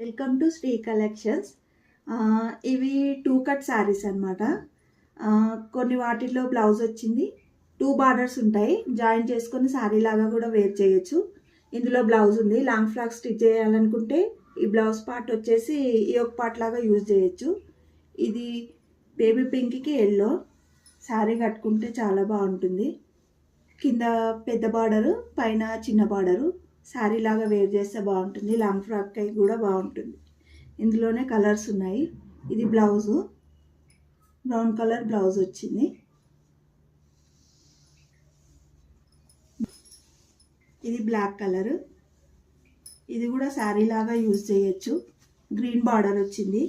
Welcome to Shri collections. ఇవి 2 cut saris అనమాట. కొన్ని వాటిల్లో బ్లౌజ్ వచ్చింది, 2 బార్డర్స్ ఉంటాయి, జాయిన్ చేసుకొని శారీ లాగా కూడా వేర్ చేయొచ్చు. ఇందులో బ్లౌజ్ ఉంది. లాంగ్ ఫ్రాక్ స్టిచ్ చేయాలనుకుంటే ఈ బ్లౌజ్ పార్ట్ వచ్చేసి ఈ ఒక పార్ట్ లాగా యూజ్ చేయొచ్చు. ఇది బేబీ పింక్కి ఎల్లో శారీ కట్టుకుంటే చాలా బాగుంటుంది. కింద పెద్ద బార్డరు, పైన చిన్న బార్డరు. శారీ లాగా వేర్ చేస్తే బాగుంటుంది. లాంగ్ ఫ్రాక్ అయి కూడా బాగుంటుంది. ఇందులోనే కలర్స్ ఉన్నాయి. ఇది బ్లౌజు, బ్రౌన్ కలర్ బ్లౌజ్ వచ్చింది. ఇది బ్లాక్ కలర్. ఇది కూడా శారీ లాగా యూజ్ చేయొచ్చు. గ్రీన్ బార్డర్ వచ్చింది,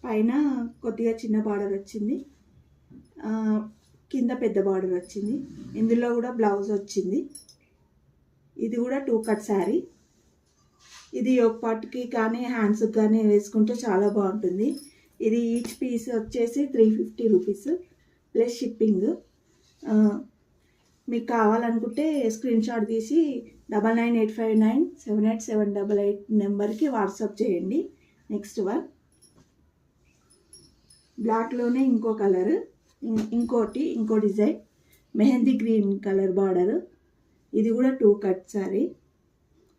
పైన కొద్దిగా చిన్న బార్డర్ వచ్చింది, కింద పెద్ద బార్డర్ వచ్చింది. ఇందులో కూడా బ్లౌజ్ వచ్చింది. ఇది కూడా 2 కట్ శారీ. ఇది ఒక పార్ట్కి కానీ హ్యాండ్స్కి కానీ వేసుకుంటే చాలా బాగుంటుంది. ఇది ఈచ్ పీస్ వచ్చేసి 350 రూపీస్ ప్లస్ షిప్పింగ్. మీకు కావాలనుకుంటే స్క్రీన్ షాట్ తీసి 9985978788 నెంబర్కి వాట్సాప్ చేయండి. నెక్స్ట్ వన్ బ్లాక్లోనే ఇంకో కలర్, ఇంకో design mehndi green colour border. ఇది కూడా 2 కట్ శారీ.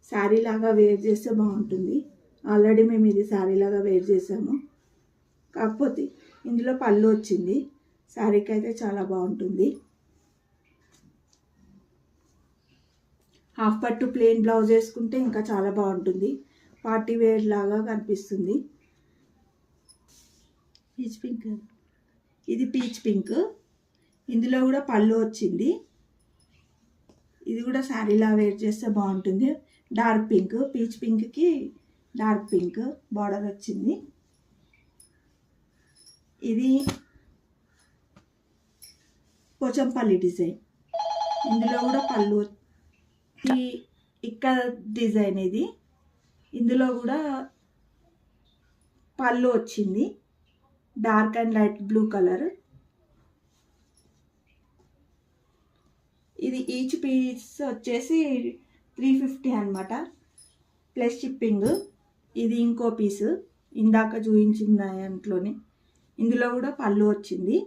శారీ లాగా వేర్ చేస్తే బాగుంటుంది. ఆల్రెడీ మేము ఇది శారీ లాగా వేర్ చేసాము, కాకపోతే ఇందులో పళ్ళు వచ్చింది. శారీకి అయితే చాలా బాగుంటుంది. హాఫ్ పట్టు ప్లెయిన్ బ్లౌజ్ వేసుకుంటే ఇంకా చాలా బాగుంటుంది. పార్టీ వేర్ లాగా కనిపిస్తుంది. పీచ్ పింక్, ఇది పీచ్ పింక్. ఇందులో కూడా పళ్ళు వచ్చింది. ఇది కూడా శారీలా వేర్ చేస్తే బాగుంటుంది. డార్క్ పింక్, పీచ్ పింక్కి డార్క్ పింక్ బార్డర్ వచ్చింది. ఇది పోచంపల్లి డిజైన్. ఇందులో కూడా పళ్ళు, ఇక్కడ డిజైన్ ఇది. ఇందులో కూడా పళ్ళు వచ్చింది, dark and light blue colour. ఇది ఈచ్ పీస్ వచ్చేసి 350 అనమాట ప్లస్ షిప్పింగ్. ఇది ఇంకో పీసు, ఇందాక చూపించిన దాంట్లోనే. ఇందులో కూడా పళ్ళు వచ్చింది.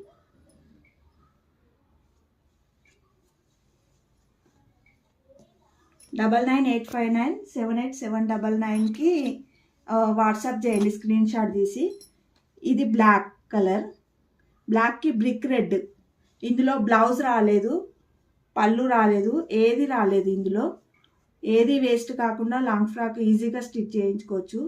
డబల్ 9859787799కి వాట్సాప్ చేయండి స్క్రీన్ షాట్ తీసి. ఇది బ్లాక్ కలర్, బ్లాక్కి బ్రిక్ రెడ్. ఇందులో బ్లౌజ్ రాలేదు, పళ్ళు రాలేదు, ఏది రాలేదు. ఇందులో ఏది వేస్ట్ కాకుండా లాంగ్ ఫ్రాక్ ఈజీగా స్టిచ్ చేయించుకోవచ్చు.